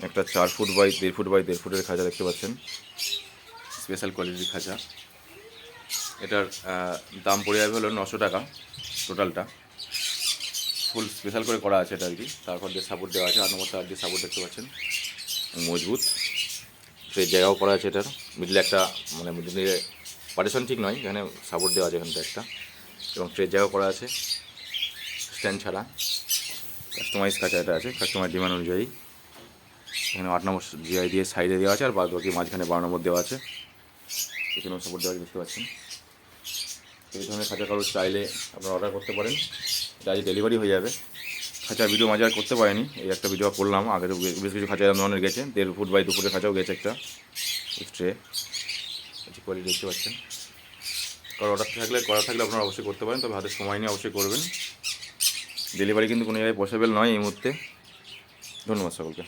একটা 4 foot by 1.5 foot by 1.5 ফুটের খাঁচা দেখতে পাচ্ছেন, স্পেশাল কোয়ালিটির খাঁচা। এটার দাম পড়ে যাবে হলো 900 টাকা টোটালটা। ফুল স্পেশাল করে করা আছে এটা আর কি। তারপর দিয়ে সাপোর্ট দেওয়া আছে, 8 নম্বর তার দিয়ে সাপোর্ট দেখতে পাচ্ছেন, মজবুত। সেই জায়গাও করা আছে এটার, মিডলে একটা মানে মিডলে পার্টিশন ঠিক নয়, এখানে সাপোর্ট দেওয়া আছে এখানটা একটা, এবং ট্রের জায়গাও করা আছে স্ট্যান্ড ছাড়া। কাস্টমাইজ খাঁচা এটা আছে, কাস্টমার ডিমান্ড অনুযায়ী। এখানে 8 নম্বর জিআই দিয়ে সাইডে দেওয়া আছে, আর বাদ বাকি মাঝখানে 12 নম্বর দেওয়া আছে, এখানেও সাপোর্ট দেওয়া আছে দেখতে পাচ্ছেন। এই ধরনের খাঁচা কারো চাইলে আপনারা অর্ডার করতে পারেন, এটা আজ ডেলিভারি হয়ে যাবে। খাঁচার ভিডিও মাঝে আর করতে পারিনি, এই একটা ভিডিও করলাম। আগে তো বেশ কিছু খাঁচা ধরনের গেছে, 1.5 ফুট বাই 2 ফুটের খাঁচাও গেছে একটা ট্রে, কোয়ালিটি দেখতে পাচ্ছেন। কারো অর্ডার থাকলে আপনারা অবশ্যই করতে পারেন, তবে হাতে সময় নিয়ে অবশ্যই করবেন। ডেলিভারি কিন্তু কোনো জায়গায় পসিবল নয় এই মুহূর্তে। ধন্যবাদ সকলকে।